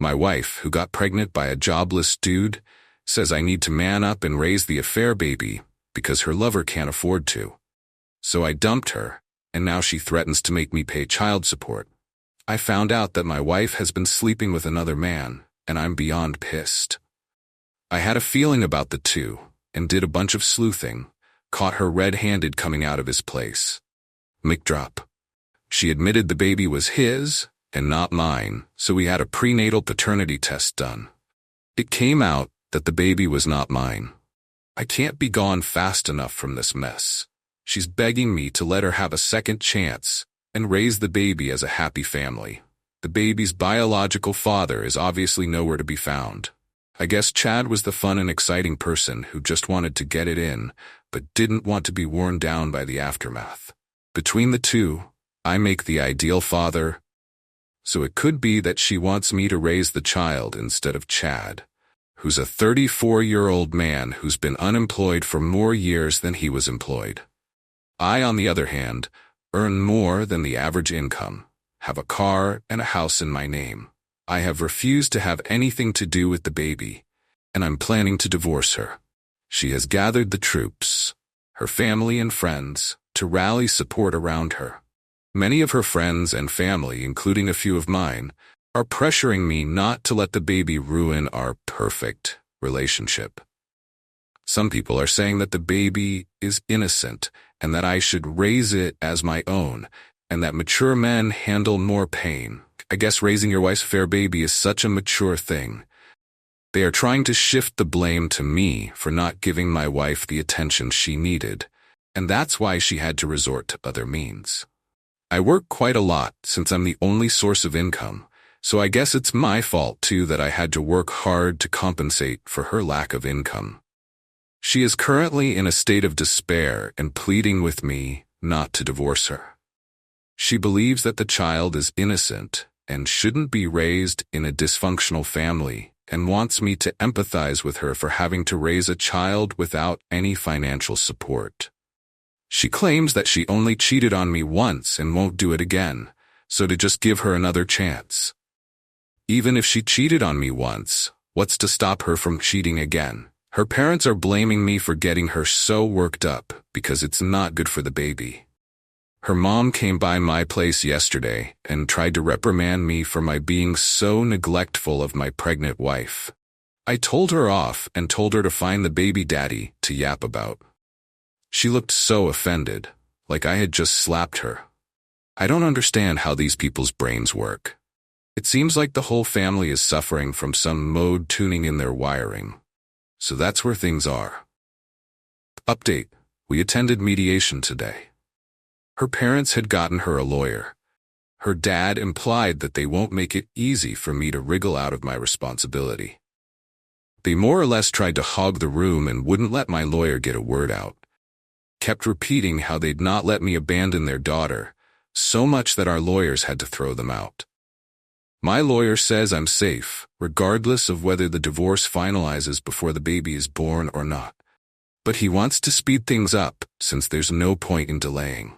My wife, who got pregnant by a jobless dude, says I need to man up and raise the affair baby because her lover can't afford to. So I dumped her, and now she threatens to make me pay child support. I found out that my wife has been sleeping with another man, and I'm beyond pissed. I had a feeling about the two, and did a bunch of sleuthing, caught her red-handed coming out of his place. McDrop. She admitted the baby was his, and not mine, so we had a prenatal paternity test done. It came out that the baby was not mine. I can't be gone fast enough from this mess. She's begging me to let her have a second chance and raise the baby as a happy family. The baby's biological father is obviously nowhere to be found. I guess Chad was the fun and exciting person who just wanted to get it in, but didn't want to be worn down by the aftermath. Between the two, I make the ideal father, so it could be that she wants me to raise the child instead of Chad, who's a 34-year-old man who's been unemployed for more years than he was employed. I, on the other hand, earn more than the average income, have a car and a house in my name. I have refused to have anything to do with the baby, and I'm planning to divorce her. She has gathered the troops, her family and friends, to rally support around her. Many of her friends and family, including a few of mine, are pressuring me not to let the baby ruin our perfect relationship. Some people are saying that the baby is innocent and that I should raise it as my own, and that mature men handle more pain. I guess raising your wife's fair baby is such a mature thing. They are trying to shift the blame to me for not giving my wife the attention she needed, and that's why she had to resort to other means. I work quite a lot since I'm the only source of income, so I guess it's my fault too that I had to work hard to compensate for her lack of income. She is currently in a state of despair and pleading with me not to divorce her. She believes that the child is innocent and shouldn't be raised in a dysfunctional family, and wants me to empathize with her for having to raise a child without any financial support. She claims that she only cheated on me once and won't do it again, so to just give her another chance. Even if she cheated on me once, what's to stop her from cheating again? Her parents are blaming me for getting her so worked up because it's not good for the baby. Her mom came by my place yesterday and tried to reprimand me for my being so neglectful of my pregnant wife. I told her off and told her to find the baby daddy to yap about. She looked so offended, like I had just slapped her. I don't understand how these people's brains work. It seems like the whole family is suffering from some mode tuning in their wiring. So that's where things are. Update: we attended mediation today. Her parents had gotten her a lawyer. Her dad implied that they won't make it easy for me to wriggle out of my responsibility. They more or less tried to hog the room and wouldn't let my lawyer get a word out. Kept repeating how they'd not let me abandon their daughter, so much that our lawyers had to throw them out. My lawyer says I'm safe, regardless of whether the divorce finalizes before the baby is born or not. But he wants to speed things up, since there's no point in delaying.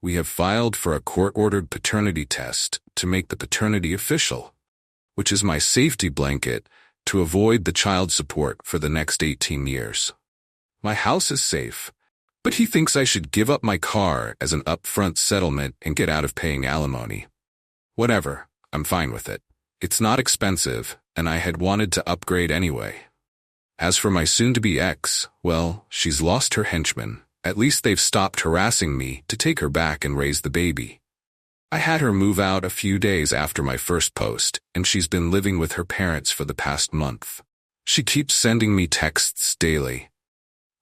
We have filed for a court-ordered paternity test to make the paternity official, which is my safety blanket to avoid the child support for the next 18 years. My house is safe, but he thinks I should give up my car as an upfront settlement and get out of paying alimony. Whatever. I'm fine with it. It's not expensive, and I had wanted to upgrade anyway. As for my soon-to-be ex, well, she's lost her henchman. At least they've stopped harassing me to take her back and raise the baby. I had her move out a few days after my first post, and she's been living with her parents for the past month. She keeps sending me texts daily.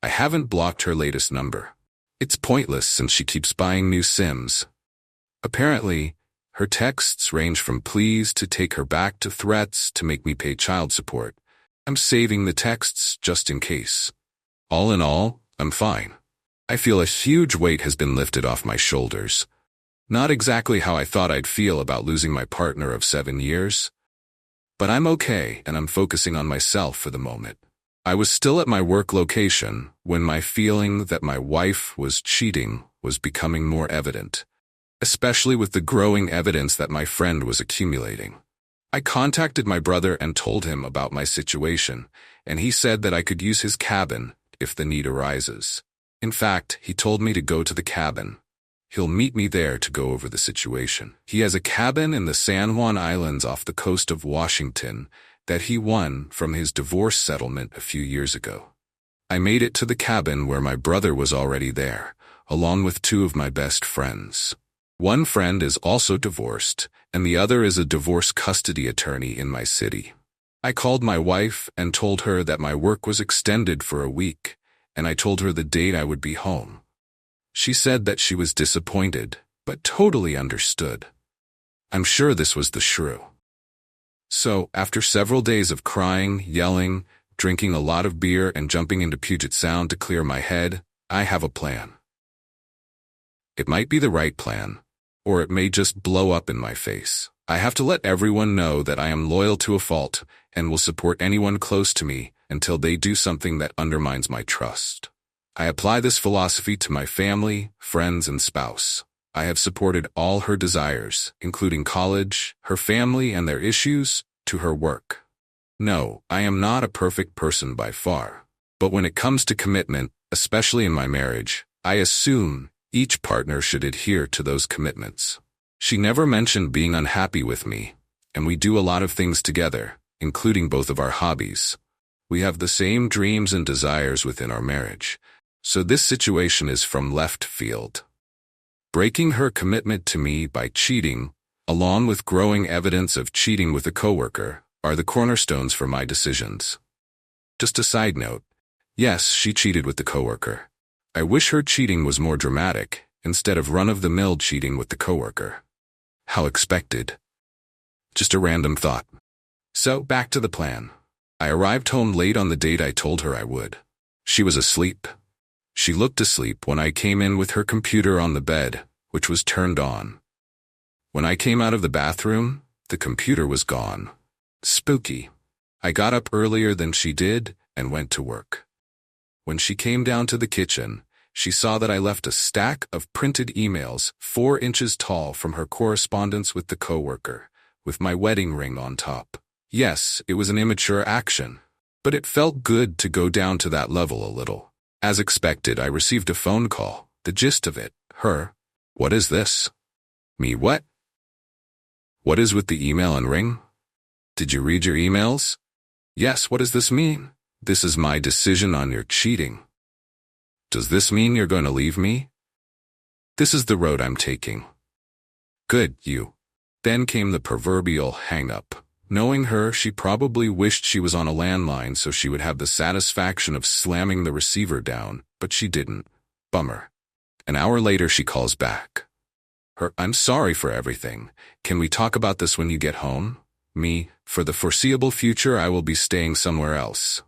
I haven't blocked her latest number. It's pointless since she keeps buying new SIMs. Apparently, her texts range from pleas to take her back to threats to make me pay child support. I'm saving the texts just in case. All in all, I'm fine. I feel a huge weight has been lifted off my shoulders. Not exactly how I thought I'd feel about losing my partner of 7 years. But I'm okay, and I'm focusing on myself for the moment. I was still at my work location when my feeling that my wife was cheating was becoming more evident, especially with the growing evidence that my friend was accumulating. I contacted my brother and told him about my situation, and he said that I could use his cabin if the need arises. In fact, he told me to go to the cabin. He'll meet me there to go over the situation. He has a cabin in the San Juan Islands off the coast of Washington that he won from his divorce settlement a few years ago. I made it to the cabin where my brother was already there, along with two of my best friends. One friend is also divorced, and the other is a divorce custody attorney in my city. I called my wife and told her that my work was extended for a week, and I told her the date I would be home. She said that she was disappointed, but totally understood. I'm sure this was the shrew. So, after several days of crying, yelling, drinking a lot of beer, and jumping into Puget Sound to clear my head, I have a plan. It might be the right plan, or it may just blow up in my face. I have to let everyone know that I am loyal to a fault and will support anyone close to me until they do something that undermines my trust. I apply this philosophy to my family, friends, and spouse. I have supported all her desires, including college, her family and their issues, to her work. No, I am not a perfect person by far. But when it comes to commitment, especially in my marriage, I assume each partner should adhere to those commitments. She never mentioned being unhappy with me, and we do a lot of things together, including both of our hobbies. We have the same dreams and desires within our marriage. So this situation is from left field. Breaking her commitment to me by cheating, along with growing evidence of cheating with a coworker, are the cornerstones for my decisions. Just a side note, yes, she cheated with the coworker. I wish her cheating was more dramatic, instead of run-of-the-mill cheating with the coworker. How expected. Just a random thought. So, back to the plan. I arrived home late on the date I told her I would. She was asleep. She looked asleep when I came in with her computer on the bed, which was turned on. When I came out of the bathroom, the computer was gone. Spooky. I got up earlier than she did and went to work. When she came down to the kitchen, she saw that I left a stack of printed emails 4 inches tall from her correspondence with the coworker, with my wedding ring on top. Yes, it was an immature action, but it felt good to go down to that level a little. As expected, I received a phone call. The gist of it, her. What is this? Me what? What is with the email and ring? Did you read your emails? Yes, what does this mean? This is my decision on your cheating. Does this mean you're going to leave me? This is the road I'm taking. Good, you. Then came the proverbial hang-up. Knowing her, she probably wished she was on a landline so she would have the satisfaction of slamming the receiver down, but she didn't. Bummer. An hour later, she calls back. I'm sorry for everything. Can we talk about this when you get home? Me, for the foreseeable future, I will be staying somewhere else.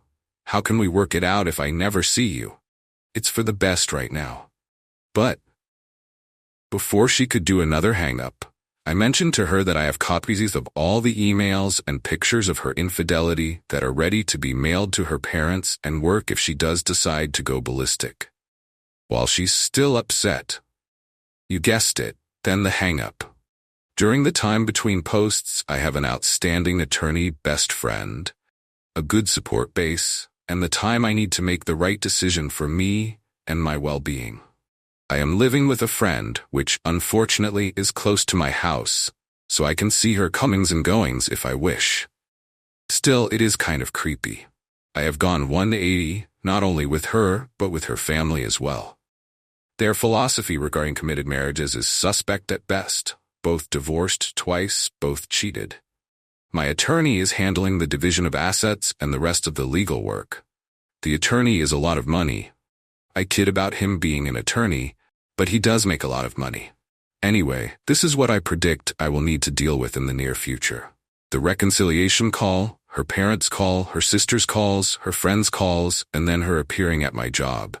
How can we work it out if I never see you? It's for the best right now. But before she could do another hang-up, I mentioned to her that I have copies of all the emails and pictures of her infidelity that are ready to be mailed to her parents and work if she does decide to go ballistic. While she's still upset. You guessed it, then the hang-up. During the time between posts, I have an outstanding attorney best friend, a good support base, and the time I need to make the right decision for me and my well-being. I am living with a friend, which unfortunately is close to my house, so I can see her comings and goings if I wish. Still, it is kind of creepy. I have gone 180, not only with her, but with her family as well. Their philosophy regarding committed marriages is suspect at best. Both divorced twice, both cheated. My attorney is handling the division of assets and the rest of the legal work. The attorney is a lot of money. I kid about him being an attorney, but he does make a lot of money. Anyway, this is what I predict I will need to deal with in the near future. The reconciliation call, her parents' call, her sister's calls, her friends' calls, and then her appearing at my job.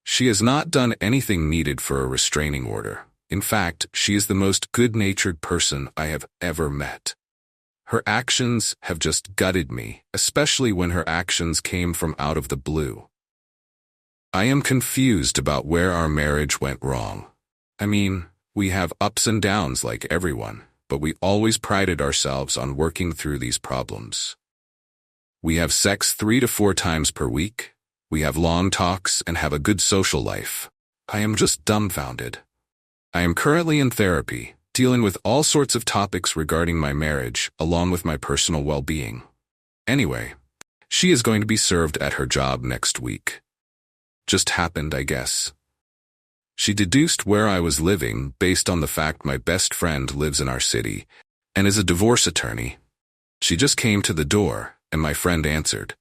She has not done anything needed for a restraining order. In fact, she is the most good-natured person I have ever met. Her actions have just gutted me, especially when her actions came from out of the blue. I am confused about where our marriage went wrong. I mean, we have ups and downs like everyone. but we always prided ourselves on working through these problems. We have sex 3 to 4 times per week. We have long talks and have a good social life. I am just dumbfounded. I am currently in therapy, dealing with all sorts of topics regarding my marriage, along with my personal well-being. Anyway, she is going to be served at her job next week. Just happened, I guess. She deduced where I was living based on the fact my best friend lives in our city and is a divorce attorney. She just came to the door, and my friend answered.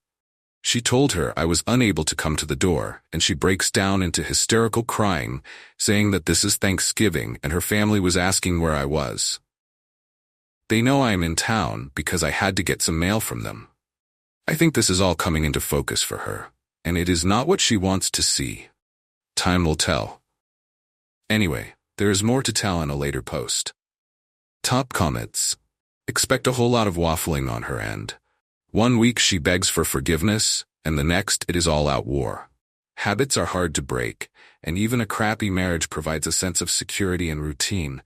She told her I was unable to come to the door, and she breaks down into hysterical crying, saying that this is Thanksgiving and her family was asking where I was. They know I am in town because I had to get some mail from them. I think this is all coming into focus for her, and it is not what she wants to see. Time will tell. Anyway, there is more to tell in a later post. Top comments. Expect a whole lot of waffling on her end. One week she begs for forgiveness, and the next it is all-out war. Habits are hard to break, and even a crappy marriage provides a sense of security and routine.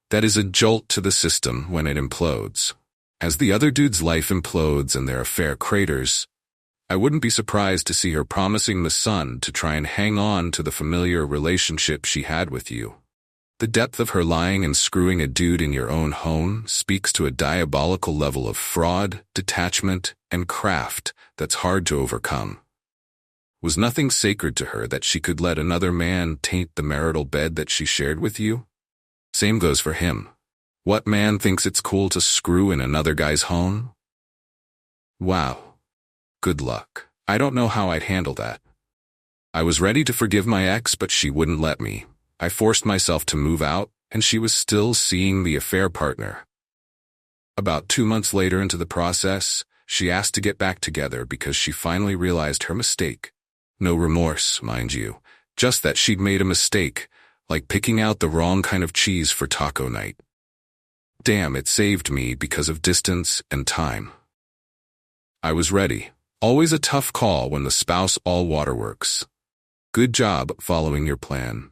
That is a jolt to the system when it implodes. As the other dude's life implodes and their affair craters, I wouldn't be surprised to see her promising the son to try and hang on to the familiar relationship she had with you. The depth of her lying and screwing a dude in your own home speaks to a diabolical level of fraud, detachment, and craft that's hard to overcome. Was nothing sacred to her that she could let another man taint the marital bed that she shared with you? Same goes for him. What man thinks it's cool to screw in another guy's home? Wow. Good luck. I don't know how I'd handle that. I was ready to forgive my ex, but she wouldn't let me. I forced myself to move out, and she was still seeing the affair partner. About 2 months later into the process, she asked to get back together because she finally realized her mistake. No remorse, mind you, just that she'd made a mistake, like picking out the wrong kind of cheese for taco night. Damn, it saved me because of distance and time. I was ready. Always a tough call when the spouse all waterworks. Good job following your plan.